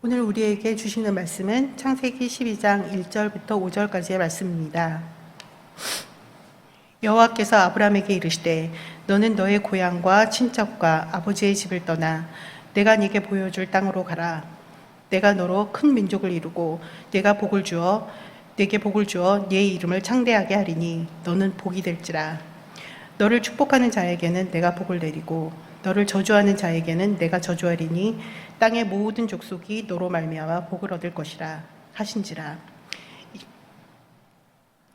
오늘 우리에게 주시는 말씀은 창세기 12장 1절부터 5절까지의 말씀입니다. 여호와께서 아브라함에게 이르시되 너는 너의 고향과 친척과 아버지의 집을 떠나 내가 네게 보여줄 땅으로 가라. 내가 너로 큰 민족을 이루고 내게 복을 주어 네 이름을 창대하게 하리니 너는 복이 될지라. 너를 축복하는 자에게는 내가 복을 내리고 너를 저주하는 자에게는 내가 저주하리니 땅의 모든 족속이 너로 말미암아 복을 얻을 것이라 하신지라.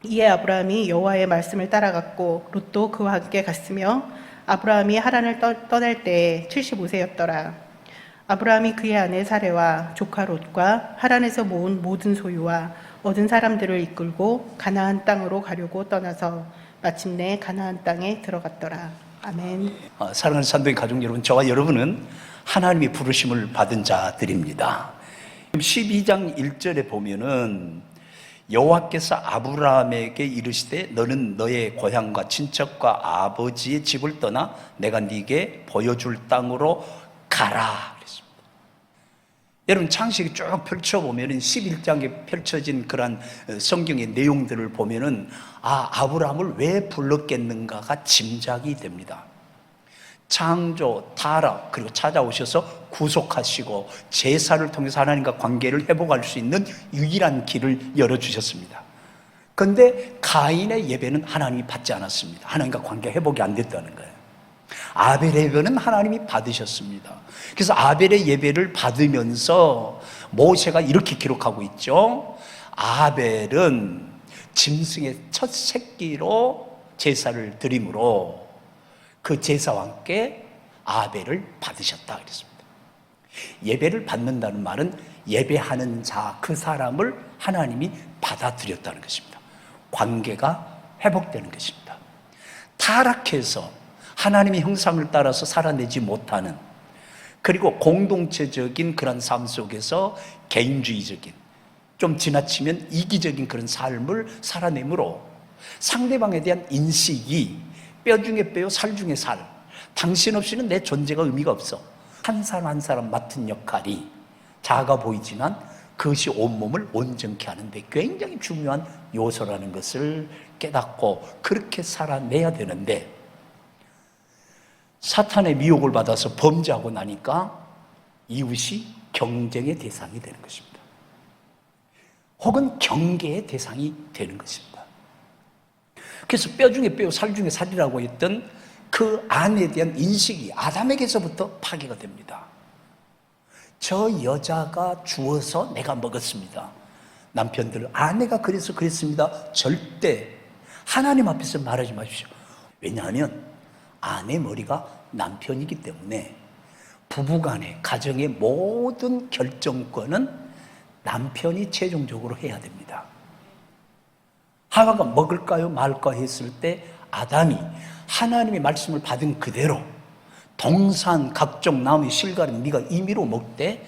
이에 아브라함이 여호와의 말씀을 따라갔고 롯도 그와 함께 갔으며 아브라함이 하란을 떠날 때에 75세였더라. 아브라함이 그의 아내 사레와 조카 롯과 하란에서 모은 모든 소유와 얻은 사람들을 이끌고 가나안 땅으로 가려고 떠나서 마침내 가나안 땅에 들어갔더라. 아멘. 사랑하는 산동의 가족 여러분, 저와 여러분은 하나님의 부르심을 받은 자들입니다. 12장 1절에 보면은 여호와께서 아브라함에게 이르시되 너는 너의 고향과 친척과 아버지의 집을 떠나 내가 네게 보여줄 땅으로 가라 그랬습니다. 여러분, 창세기 쭉 펼쳐보면 11장에 펼쳐진 그런 성경의 내용들을 보면은 아브라함을 왜 불렀겠는가가 짐작이 됩니다. 창조, 타락, 그리고 찾아오셔서 구속하시고 제사를 통해서 하나님과 관계를 회복할 수 있는 유일한 길을 열어주셨습니다. 그런데 가인의 예배는 하나님이 받지 않았습니다. 하나님과 관계 회복이 안 됐다는 거예요. 아벨의 예배는 하나님이 받으셨습니다. 그래서 아벨의 예배를 받으면서 모세가 이렇게 기록하고 있죠. 아벨은 짐승의 첫 새끼로 제사를 드림으로 그 제사와 함께 아벨을 받으셨다 그랬습니다. 예배를 받는다는 말은 예배하는 자, 그 사람을 하나님이 받아들였다는 것입니다. 관계가 회복되는 것입니다. 타락해서 하나님의 형상을 따라서 살아내지 못하는, 그리고 공동체적인 그런 삶 속에서 개인주의적인, 좀 지나치면 이기적인 그런 삶을 살아내므로 상대방에 대한 인식이 뼈 중에 뼈요, 살 중에 살, 당신 없이는 내 존재가 의미가 없어, 한 사람 한 사람 맡은 역할이 작아 보이지만 그것이 온몸을 온전케 하는데 굉장히 중요한 요소라는 것을 깨닫고 그렇게 살아내야 되는데, 사탄의 미혹을 받아서 범죄하고 나니까 이웃이 경쟁의 대상이 되는 것입니다. 혹은 경계의 대상이 되는 것입니다. 그래서 뼈 중에 뼈, 살 중에 살이라고 했던 그 안에 대한 인식이 아담에게서부터 파괴가 됩니다. 저 여자가 주어서 내가 먹었습니다. 남편들, 아내가 그래서 그랬습니다. 절대 하나님 앞에서 말하지 마십시오. 왜냐하면 아내 머리가 남편이기 때문에 부부간의 가정의 모든 결정권은 남편이 최종적으로 해야 됩니다. 하와가 먹을까요 말까 했을 때 아담이 하나님의 말씀을 받은 그대로 동산 각종 나무의 실과는 네가 임의로 먹되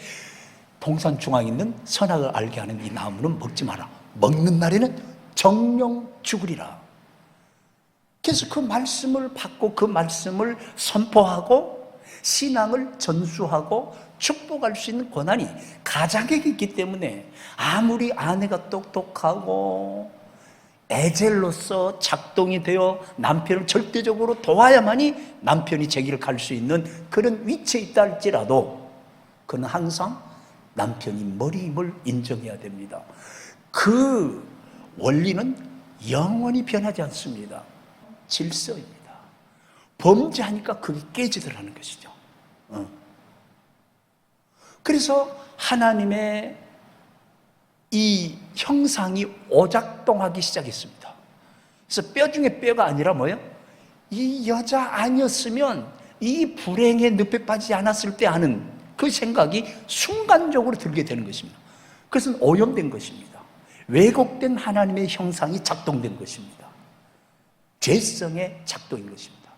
동산 중앙에 있는 선악을 알게 하는 이 나무는 먹지 마라. 먹는 날에는 정령 죽으리라. 그래서 그 말씀을 받고 그 말씀을 선포하고 신앙을 전수하고 축복할 수 있는 권한이 가장에게 있기 때문에 아무리 아내가 똑똑하고 에젤로서 작동이 되어 남편을 절대적으로 도와야만이 남편이 제기를 갈 수 있는 그런 위치에 있다 할지라도 그는 항상 남편이 머리임을 인정해야 됩니다. 그 원리는 영원히 변하지 않습니다. 질서입니다. 범죄하니까 그게 깨지더라는 것이죠. 그래서 하나님의 이 형상이 오작동하기 시작했습니다. 그래서 뼈 중에 뼈가 아니라 뭐예요? 이 여자 아니었으면 이 불행의 늪에 빠지지 않았을 때 하는 그 생각이 순간적으로 들게 되는 것입니다. 그것은 오염된 것입니다. 왜곡된 하나님의 형상이 작동된 것입니다. 죄성의 작동인 것입니다.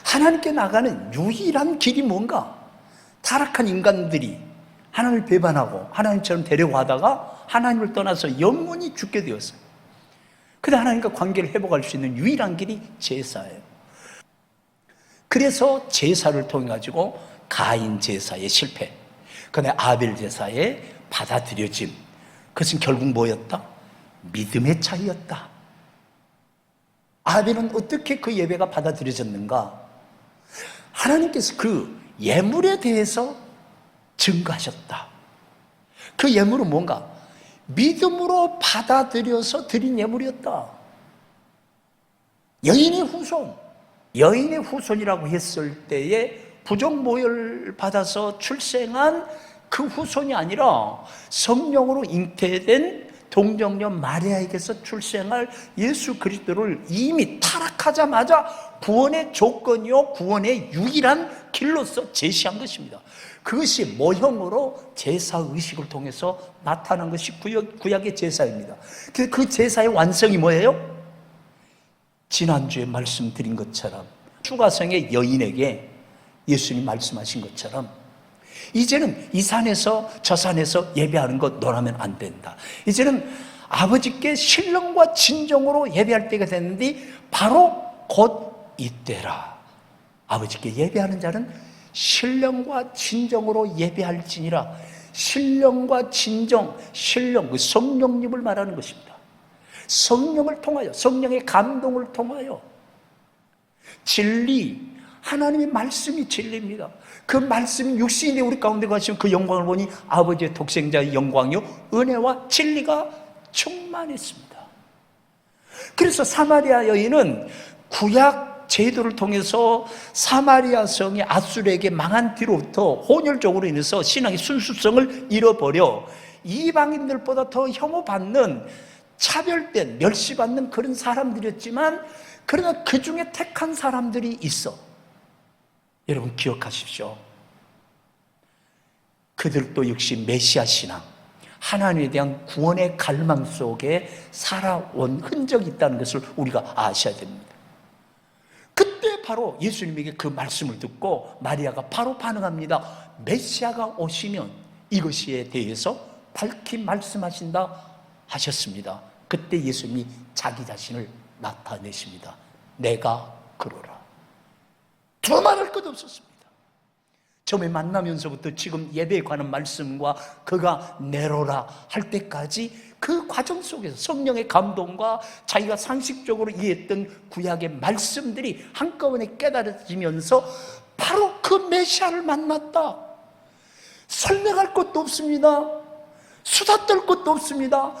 하나님께 나가는 유일한 길이 뭔가? 타락한 인간들이 하나님을 배반하고 하나님처럼 되려고 하다가 하나님을 떠나서 영원히 죽게 되었어요. 그런데 하나님과 관계를 회복할 수 있는 유일한 길이 제사예요. 그래서 제사를 통해 가지고 가인 제사의 실패, 그런데 아벨 제사의 받아들여짐, 그것은 결국 뭐였다? 믿음의 차이였다. 아벨은 어떻게 그 예배가 받아들여졌는가? 하나님께서 그 예물에 대해서 증거하셨다. 그 예물은 뭔가? 믿음으로 받아들여서 드린 예물이었다. 여인의 후손, 여인의 후손이라고 했을 때에 부정모혈 받아서 출생한 그 후손이 아니라 성령으로 잉태된 동정녀 마리아에게서 출생할 예수 그리스도를 이미 타락하자마자 구원의 조건이요 구원의 유일한 길로서 제시한 것입니다. 그것이 모형으로 제사의식을 통해서 나타난 것이 구약의 제사입니다. 그 제사의 완성이 뭐예요? 지난주에 말씀드린 것처럼 추가성의 여인에게 예수님 말씀하신 것처럼 이제는 이 산에서 저 산에서 예배하는 것 너라면 안 된다. 이제는 아버지께 신령과 진정으로 예배할 때가 됐는데 바로 곧 이때라. 아버지께 예배하는 자는 신령과 진정으로 예배할지니라. 신령과 진정, 신령, 그 성령님을 말하는 것입니다. 성령을 통하여, 성령의 감동을 통하여 진리, 하나님의 말씀이 진리입니다. 그 말씀이 육신이 되어 우리 가운데 가시면 그 영광을 보니 아버지의 독생자의 영광이요 은혜와 진리가 충만했습니다. 그래서 사마리아 여인은 구약 제도를 통해서 사마리아 성이 아수르에게 망한 뒤로부터 혼혈적으로 인해서 신앙의 순수성을 잃어버려 이방인들보다 더 혐오받는, 차별된, 멸시받는 그런 사람들이었지만, 그러나 그 중에 택한 사람들이 있어. 여러분 기억하십시오. 그들도 역시 메시아 신앙, 하나님에 대한 구원의 갈망 속에 살아온 흔적이 있다는 것을 우리가 아셔야 됩니다. 그때 바로 예수님에게 그 말씀을 듣고 마리아가 바로 반응합니다. 메시아가 오시면 이것에 대해서 밝히 말씀하신다 하셨습니다. 그때 예수님이 자기 자신을 나타내십니다. 내가 그러라. 두말할 것 없었습니다. 처음에 만나면서부터 지금 예배에 관한 말씀과 그가 내로라 할 때까지 그 과정 속에서 성령의 감동과 자기가 상식적으로 이해했던 구약의 말씀들이 한꺼번에 깨달아지면서 바로 그 메시아를 만났다. 설명할 것도 없습니다. 수다 떨 것도 없습니다.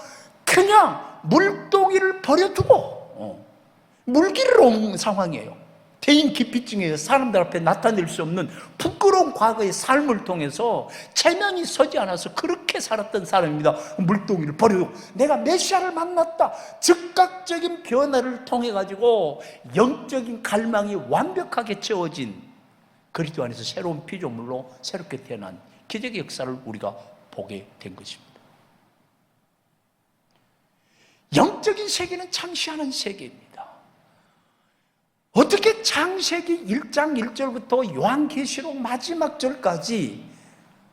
그냥 물동이를 버려두고 물길을 온 상황이에요. 대인 기피증에 사람들 앞에 나타낼 수 없는 부끄러운 과거의 삶을 통해서 체면이 서지 않아서 그렇게 살았던 사람입니다. 물동이를 버리고 내가 메시아를 만났다. 즉각적인 변화를 통해 가지고 영적인 갈망이 완벽하게 채워진 그리스도 안에서 새로운 피조물로 새롭게 태어난 기적의 역사를 우리가 보게 된 것입니다. 영적인 세계는 창시하는 세계입니다. 어떻게 창세기 1장 1절부터 요한계시록 마지막 절까지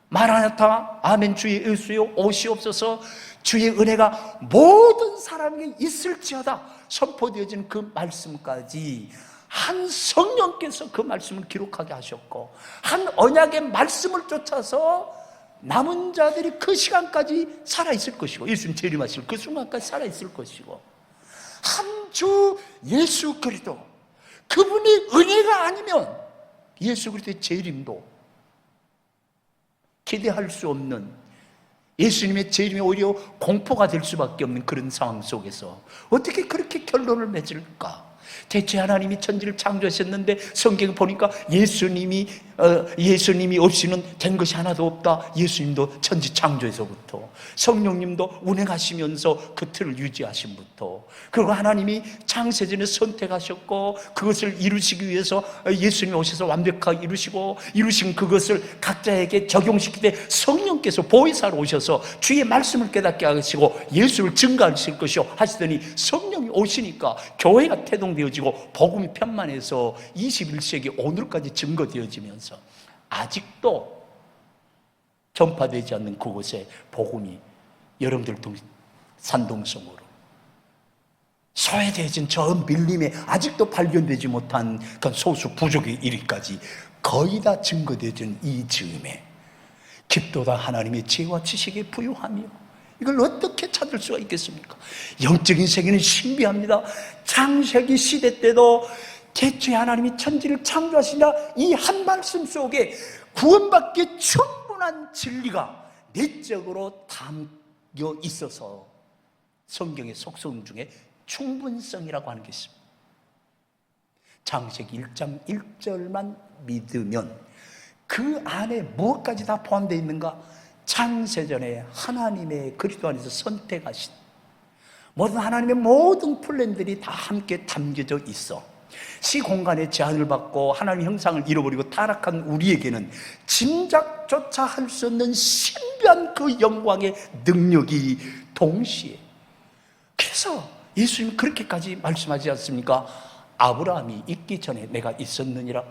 마라나타 아멘 주의 예수여 오시옵소서 주의 은혜가 모든 사람에게 있을지어다 선포되어진 그 말씀까지 한 성령께서 그 말씀을 기록하게 하셨고 한 언약의 말씀을 쫓아서 남은 자들이 그 시간까지 살아있을 것이고 예수님 재림하실 그 순간까지 살아있을 것이고 한 주 예수 그리스도 그분이 은혜가 아니면 예수 그리스도의 재림도 기대할 수 없는, 예수님의 재림이 오히려 공포가 될 수밖에 없는 그런 상황 속에서 어떻게 그렇게 결론을 맺을까? 대체 하나님이 천지를 창조하셨는데 성경에 보니까 예수님이 없이는 된 것이 하나도 없다. 예수님도 천지 창조에서부터, 성령님도 운행하시면서 그 틀을 유지하심부터, 그리고 하나님이 창세전에 선택하셨고 그것을 이루시기 위해서 예수님이 오셔서 완벽하게 이루신 그것을 각자에게 적용시키되 성령께서 보혜사로 오셔서 주의 말씀을 깨닫게 하시고 예수를 증거하실 것이요 하시더니 성령이 오시니까 교회가 태동되어지고 복음이 편만해서 21세기 오늘까지 증거되어지면서 아직도 전파되지 않는 그곳에 복음이 여러분들 통해 산동성으로 소외되어진 저 밀림에 아직도 발견되지 못한 그 소수 부족의 일위까지 거의 다 증거되어진 이 즈음에 깊도다 하나님의 지혜와 지식에 부유하며. 이걸 어떻게 찾을 수가 있겠습니까? 영적인 세계는 신비합니다. 창세기 시대 때도 대초에 하나님이 천지를 창조하시나 이 한 말씀 속에 구원받기에 충분한 진리가 내적으로 담겨 있어서 성경의 속성 중에 충분성이라고 하는 게 있습니다. 창세기 1장 1절만 믿으면 그 안에 무엇까지 다 포함되어 있는가? 창세전에 하나님의 그리스도 안에서 선택하신 모든 하나님의 모든 플랜들이 다 함께 담겨져 있어. 시공간의 제한을 받고 하나님의 형상을 잃어버리고 타락한 우리에게는 짐작조차 할 수 없는 신비한 그 영광의 능력이 동시에, 그래서 예수님 그렇게까지 말씀하지 않습니까? 아브라함이 있기 전에 내가 있었느니라.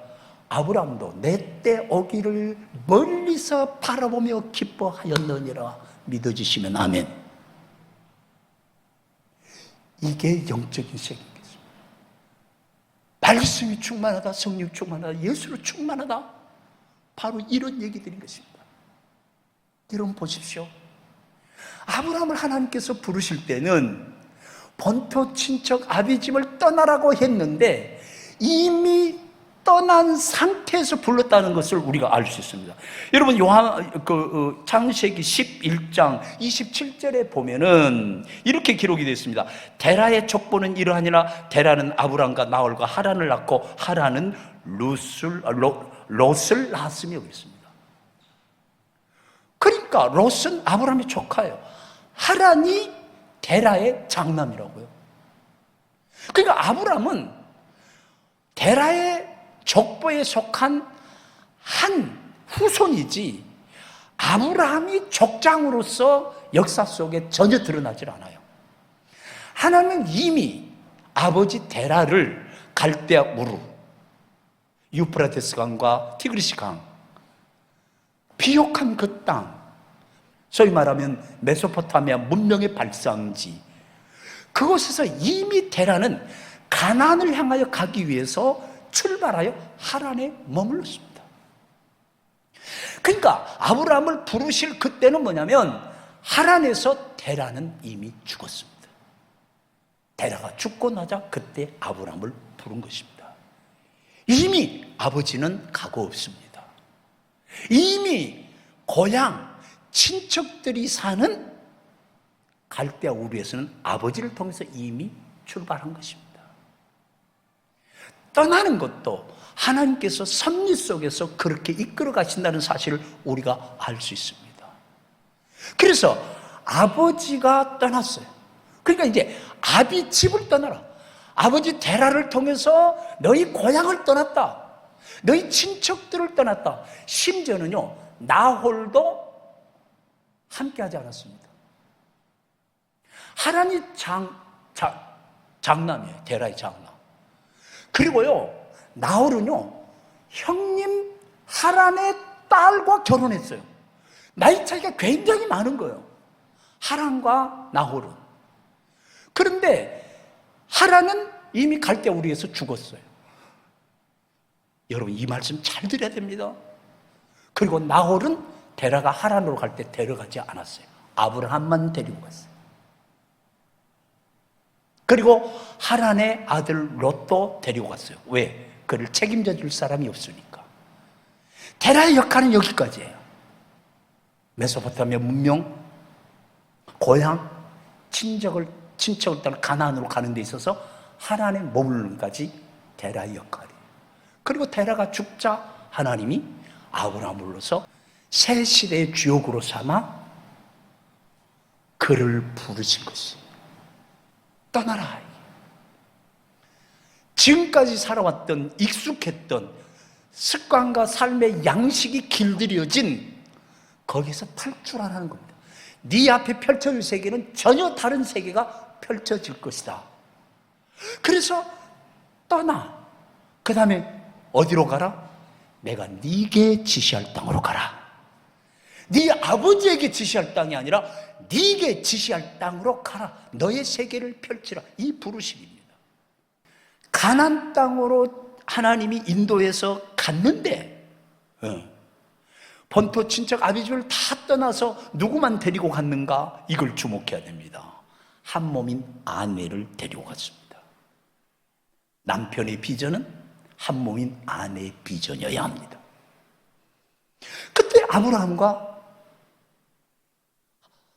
아브라함도 내 때 오기를 멀리서 바라보며 기뻐하였느니라. 믿어지시면 아멘. 이게 영적인 세계입니다. 말씀이 충만하다, 성령 충만하다, 예수로 충만하다, 바로 이런 얘기들인 것입니다. 여러분 보십시오. 아브라함을 하나님께서 부르실 때는 본토 친척 아비 집을 떠나라고 했는데 이미 떠난 상태에서 불렀다는 것을 우리가 알 수 있습니다. 여러분 창세기 11장 27절에 보면은 이렇게 기록이 되어 있습니다. 데라의 족보는 이러하니라. 데라는 아브람과 나홀과 하란을 낳고 하란은 롯을 낳았으며 그랬습니다. 그러니까 롯은 아브람의 조카예요. 하란이 데라의 장남이라고요. 그러니까 아브람은 데라의 족보에 속한 한 후손이지 아브라함이 족장으로서 역사 속에 전혀 드러나질 않아요. 하나님은 이미 아버지 데라를 갈대아 우르, 유프라테스 강과 티그리스 강, 비옥한 그 땅, 소위 말하면 메소포타미아 문명의 발상지, 그곳에서 이미 데라는 가나안을 향하여 가기 위해서 출발하여 하란에 머물렀습니다. 그러니까 아브라함을 부르실 그때는 뭐냐면 하란에서 데라는 이미 죽었습니다. 데라가 죽고 나자 그때 아브라함을 부른 것입니다. 이미 아버지는 가고 없습니다. 이미 고향 친척들이 사는 갈대아 우르에서는 아버지를 통해서 이미 출발한 것입니다. 떠나는 것도 하나님께서 섭리 속에서 그렇게 이끌어 가신다는 사실을 우리가 알 수 있습니다. 그래서 아버지가 떠났어요. 그러니까 이제 아비 집을 떠나라. 아버지 데라를 통해서 너희 고향을 떠났다. 너희 친척들을 떠났다. 심지어는요, 나홀도 함께 하지 않았습니다. 하란이 장남이에요. 데라의 장남. 그리고요, 나홀은요, 형님 하란의 딸과 결혼했어요. 나이 차이가 굉장히 많은 거예요. 하란과 나홀은. 그런데 하란은 이미 갈대아 우르에서 죽었어요. 여러분 이 말씀 잘 들어야 됩니다. 그리고 나홀은 데라가 하란으로 갈 때 데려가지 않았어요. 아브라함만 데리고 갔어요. 그리고 하란의 아들 롯도 데리고 갔어요. 왜? 그를 책임져 줄 사람이 없으니까. 데라의 역할은 여기까지예요. 메소포타미아 문명, 고향, 친척을 따라 가나안으로 가는 데 있어서 하란에 머무르는 까지 데라의 역할이에요. 그리고 데라가 죽자 하나님이 아브라함을 불러서 새 시대의 주역으로 삼아 그를 부르신 것이에요. 떠나라. 지금까지 살아왔던 익숙했던 습관과 삶의 양식이 길들여진 거기서 탈출하라는 겁니다. 네 앞에 펼쳐질 세계는 전혀 다른 세계가 펼쳐질 것이다. 그래서 떠나. 그 다음에 어디로 가라? 내가 네게 지시할 땅으로 가라. 네 아버지에게 지시할 땅이 아니라 네게 지시할 땅으로 가라. 너의 세계를 펼치라. 이 부르심입니다. 가나안 땅으로 하나님이 인도해서 갔는데 본토 친척 아비집을 다 떠나서 누구만 데리고 갔는가? 이걸 주목해야 됩니다. 한 몸인 아내를 데리고 갔습니다. 남편의 비전은 한 몸인 아내의 비전이어야 합니다. 그때 아브라함과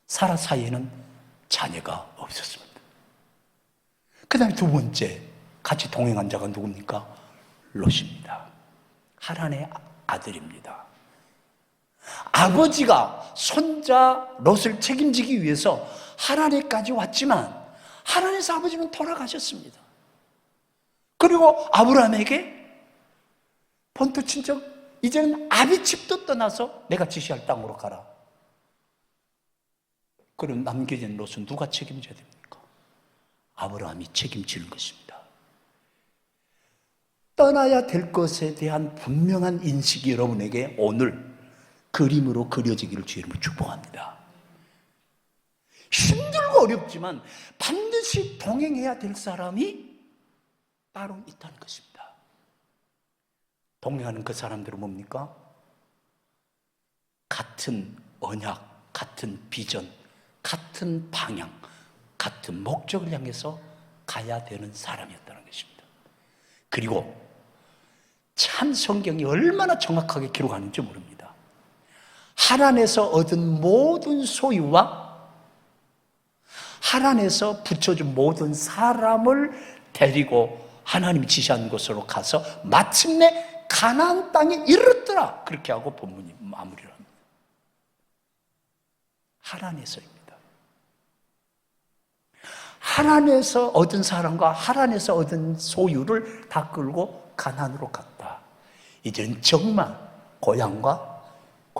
사라 사이에는 자녀가 없었습니다. 그 다음에 두 번째 같이 동행한 자가 누굽니까? 롯입니다. 하란의 아들입니다. 아버지가 손자 롯을 책임지기 위해서 하란에까지 왔지만 하란에서 아버지는 돌아가셨습니다. 그리고 아브라함에게 본토 친척 이제는 아비집도 떠나서 내가 지시할 땅으로 가라. 그럼 남겨진 롯은 누가 책임져야 됩니까? 아브라함이 책임지는 것입니다. 떠나야 될 것에 대한 분명한 인식이 여러분에게 오늘 그림으로 그려지기를 주의 이름으로 축복합니다. 힘들고 어렵지만 반드시 동행해야 될 사람이 따로 있다는 것입니다. 동행하는 그 사람들은 뭡니까? 같은 언약, 같은 비전, 같은 방향, 같은 목적을 향해서 가야 되는 사람이었다는 것입니다. 그리고 참 성경이 얼마나 정확하게 기록하는지 모릅니다. 하란에서 얻은 모든 소유와 하란에서 붙여준 모든 사람을 데리고 하나님이 지시한 곳으로 가서 마침내 가나안 땅에 이르렀더라. 그렇게 하고 본문이 마무리를 합니다. 하란에서입니다. 하란에서 얻은 사람과 하란에서 얻은 소유를 다 끌고 가나안으로 갔다. 이제는 정말 고향과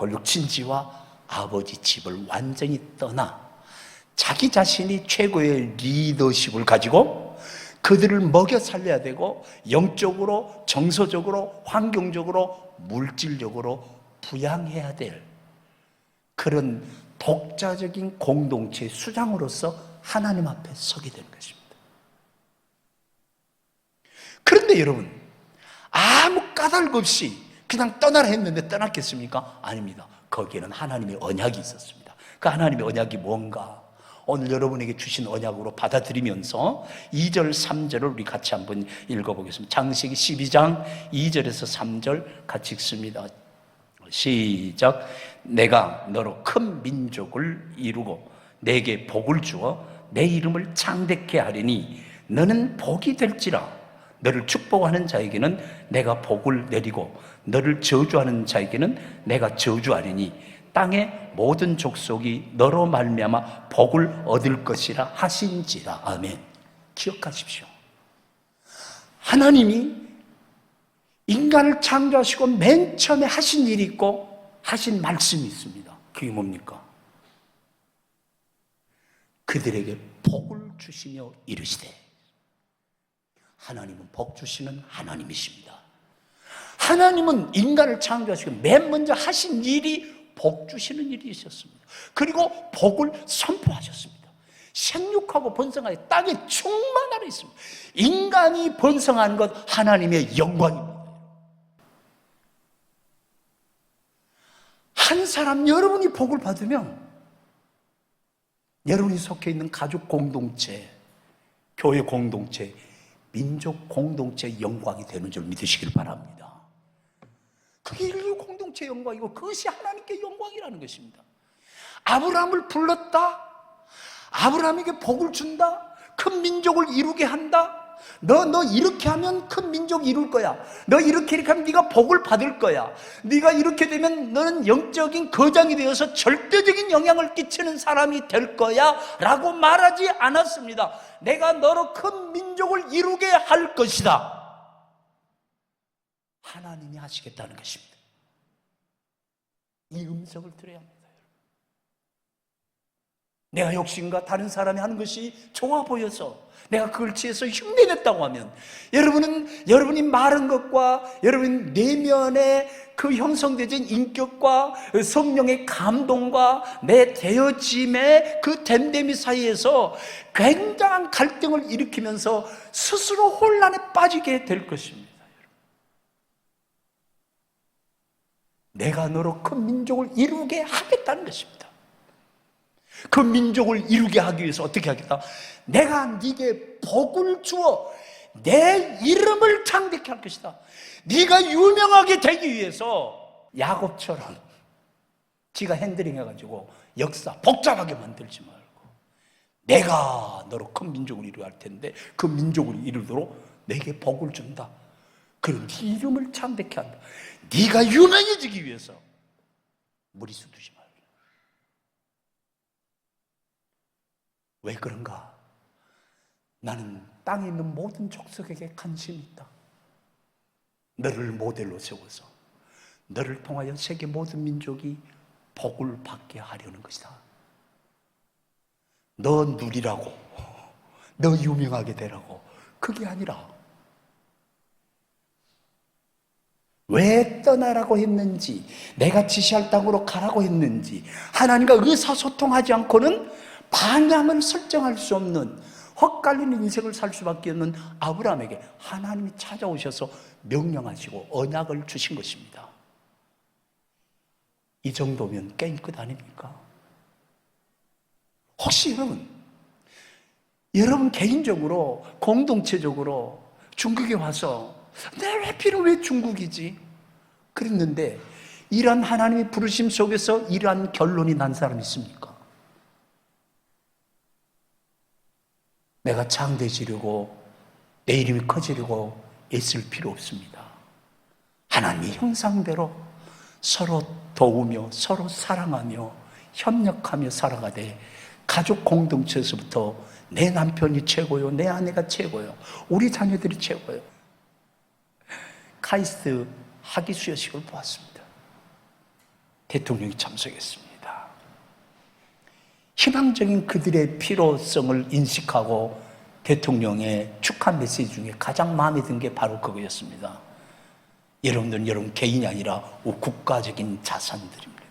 권력 친지와 아버지 집을 완전히 떠나 자기 자신이 최고의 리더십을 가지고 그들을 먹여 살려야 되고 영적으로, 정서적으로, 환경적으로, 물질적으로 부양해야 될 그런 독자적인 공동체의 수장으로서 하나님 앞에 서게 되는 것입니다. 그런데 여러분, 아무 까닭 없이 그냥 떠나라 했는데 떠났겠습니까? 아닙니다. 거기에는 하나님의 언약이 있었습니다. 그 하나님의 언약이 뭔가? 오늘 여러분에게 주신 언약으로 받아들이면서 2절, 3절을 우리 같이 한번 읽어보겠습니다. 창세기 12장 2절에서 3절 같이 읽습니다. 시작. 내가 너로 큰 민족을 이루고 내게 복을 주어 내 이름을 창대케 하리니 너는 복이 될지라. 너를 축복하는 자에게는 내가 복을 내리고 너를 저주하는 자에게는 내가 저주하리니 땅의 모든 족속이 너로 말미암아 복을 얻을 것이라 하신지라. 아멘. 기억하십시오. 하나님이 인간을 창조하시고 맨 처음에 하신 일이 있고 하신 말씀이 있습니다. 그게 뭡니까? 그들에게 복을 주시며 이르시되. 하나님은 복 주시는 하나님이십니다. 하나님은 인간을 창조하시고 맨 먼저 하신 일이 복 주시는 일이 있었습니다. 그리고 복을 선포하셨습니다. 생육하고 번성하여 땅에 충만하라 있습니다. 인간이 번성하는 것 하나님의 영광입니다. 한 사람 여러분이 복을 받으면 여러분이 속해 있는 가족 공동체, 교회 공동체, 민족 공동체의 영광이 되는 줄 믿으시길 바랍니다. 그게 인류 공동체의 영광이고 그것이 하나님께 영광이라는 것입니다. 아브라함을 불렀다. 아브라함에게 복을 준다. 큰 민족을 이루게 한다. 너 이렇게 하면 큰 민족이 이룰 거야. 너 이렇게 하면 네가 복을 받을 거야. 네가 이렇게 되면 너는 영적인 거장이 되어서 절대적인 영향을 끼치는 사람이 될 거야 라고 말하지 않았습니다. 내가 너로 큰 민족을 이루게 할 것이다. 하나님이 하시겠다는 것입니다. 이 음성을 들어야 합니다. 내가 욕심과 다른 사람이 하는 것이 좋아 보여서 내가 그걸 취해서 흉내냈다고 하면 여러분이 말한 것과 여러분 내면의 그 형성되진 인격과 성령의 감동과 내 되어짐의 그 됨됨이 사이에서 굉장한 갈등을 일으키면서 스스로 혼란에 빠지게 될 것입니다. 내가 너로 큰 민족을 이루게 하겠다는 것입니다. 그 민족을 이루게 하기 위해서 어떻게 하겠다? 내가 네게 복을 주어 내 이름을 창대케 할 것이다. 네가 유명하게 되기 위해서 야곱처럼 지가 핸들링 해가지고 역사 복잡하게 만들지 말고 내가 너로 큰 민족을 이루게 할 텐데 그 민족을 이루도록 내게 복을 준다. 그럼 네 이름을 창대케 한다. 네가 유명해지기 위해서 무리수 두지 말고. 왜 그런가? 나는 땅에 있는 모든 족속에게 관심이 있다. 너를 모델로 세워서 너를 통하여 세계 모든 민족이 복을 받게 하려는 것이다. 너 누리라고, 너 유명하게 되라고. 그게 아니라 왜 떠나라고 했는지, 내가 지시할 땅으로 가라고 했는지, 하나님과 의사소통하지 않고는 방향을 설정할 수 없는 헛갈리는 인생을 살 수밖에 없는 아브라함에게 하나님이 찾아오셔서 명령하시고 언약을 주신 것입니다. 이 정도면 게임 끝 아닙니까? 혹시 여러분 개인적으로 공동체적으로 중국에 와서 내 회피는 왜 중국이지? 그랬는데 이러한 하나님의 부르심 속에서 이러한 결론이 난 사람이 있습니까? 내가 장대지려고 내 이름이 커지려고 애쓸 필요 없습니다. 하나님의 형상대로 서로 도우며 서로 사랑하며 협력하며 살아가되 가족 공동체에서부터 내 남편이 최고요, 내 아내가 최고요, 우리 자녀들이 최고요. 카이스트 학위 수여식을 보았습니다. 대통령이 참석했습니다. 희망적인 그들의 필요성을 인식하고 대통령의 축하 메시지 중에 가장 마음에 든 게 바로 그거였습니다. 여러분들은 여러분 개인이 아니라 국가적인 자산들입니다.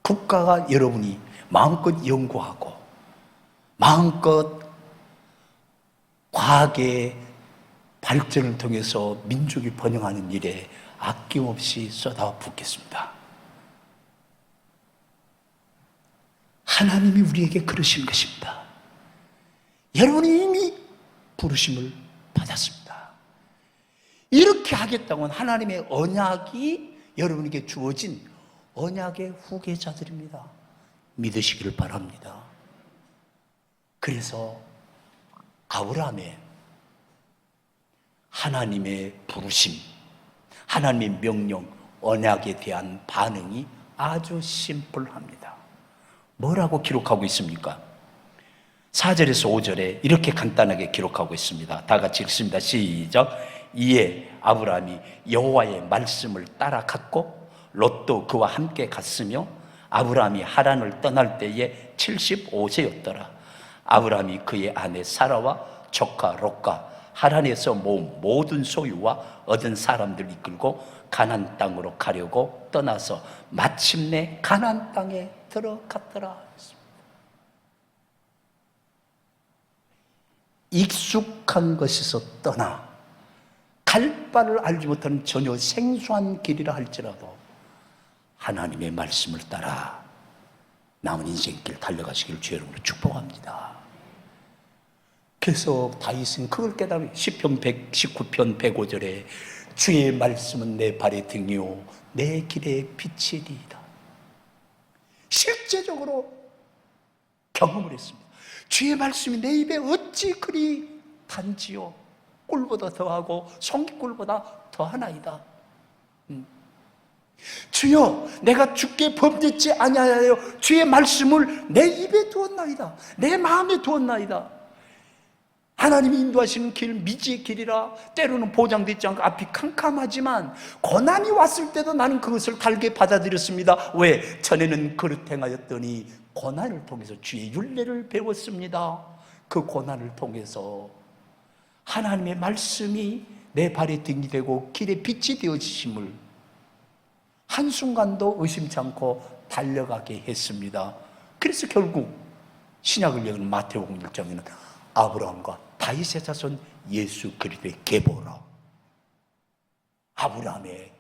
국가가 여러분이 마음껏 연구하고 마음껏 과학의 발전을 통해서 민족이 번영하는 일에 아낌없이 쏟아붓겠습니다. 하나님이 우리에게 그러신 것입니다. 여러분이 이미 부르심을 받았습니다. 이렇게 하겠다고는 하나님의 언약이 여러분에게 주어진 언약의 후계자들입니다. 믿으시기를 바랍니다. 그래서 아브라함의 하나님의 부르심, 하나님의 명령, 언약에 대한 반응이 아주 심플합니다. 뭐라고 기록하고 있습니까? 4절에서 5절에 이렇게 간단하게 기록하고 있습니다. 다 같이 읽습니다. 시작. 이에 아브라함이 여호와의 말씀을 따라갔고 롯도 그와 함께 갔으며 아브라함이 하란을 떠날 때에 75세였더라. 아브라함이 그의 아내 사라와 조카 롯과 하란에서 모은 모든 소유와 얻은 사람들 이끌고 가나안 땅으로 가려고 떠나서 마침내 가나안 땅에 들어갔더라. 익숙한 것에서 떠나 갈 바를 알지 못하는 전혀 생소한 길이라 할지라도 하나님의 말씀을 따라 남은 인생길 달려가시기를 주의 이름으로 축복합니다. 그래서 다윗은 그걸 깨달은 시편 119편 105절에 주의 말씀은 내 발의 등이요 내 길의 빛이리이다. 실제적으로 경험을 했습니다. 주의 말씀이 내 입에 어찌 그리 단지요 꿀보다 더하고 송기꿀보다 더하나이다. 주여 내가 주께 범죄치 아니하여 주의 말씀을 내 입에 두었나이다. 내 마음에 두었나이다. 하나님이 인도하시는 길 미지의 길이라 때로는 보장되지 않고 앞이 캄캄하지만 고난이 왔을 때도 나는 그것을 달게 받아들였습니다. 왜? 전에는 그릇 행하였더니 고난을 통해서 주의 율례를 배웠습니다. 그 고난을 통해서 하나님의 말씀이 내 발의 등이 되고 길의 빛이 되어지심을 한순간도 의심치 않고 달려가게 했습니다. 그래서 결국 신약을 읽는 마태복음 1장에는 아브라함과 다윗의 자손 예수 그리스도의 계보로 아브라함의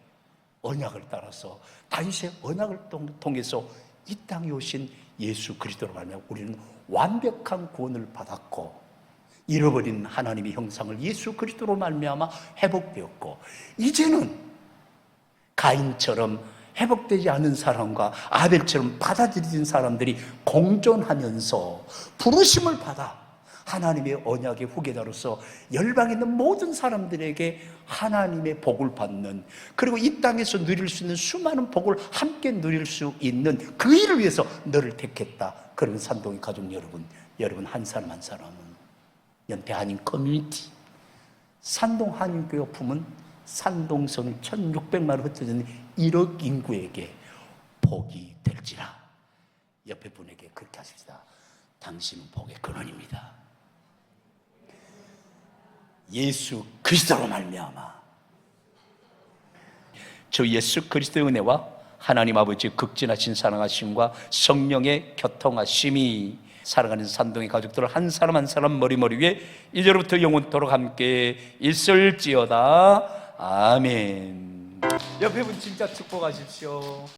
언약을 따라서 다윗의 언약을 통해서 이 땅에 오신 예수 그리스도로 말미암아 우리는 완벽한 구원을 받았고 잃어버린 하나님의 형상을 예수 그리스도로 말미암아 회복되었고 이제는 가인처럼 회복되지 않은 사람과 아벨처럼 받아들인 사람들이 공존하면서 부르심을 받아 하나님의 언약의 후계자로서 열방에 있는 모든 사람들에게 하나님의 복을 받는, 그리고 이 땅에서 누릴 수 있는 수많은 복을 함께 누릴 수 있는 그 일을 위해서 너를 택했다. 그러면 산동의 가족 여러분 한 사람 한 사람은 연태 한인 커뮤니티, 산동 한인교회 품은 산동성 1600만 흩어진 1억 인구에게 복이 될지라. 옆에 분에게 그렇게 하십시다. 당신은 복의 근원입니다. 예수 그리스도로 말미암아 저 예수 그리스도의 은혜와 하나님 아버지의 극진하신 사랑하심과 성령의 교통하심이 사랑하는 산동의 가족들 한 사람 한 사람 머리 위에 이제로부터 영원토록 함께 있을지어다. 아멘. 옆에 분 진짜 축복하십시오.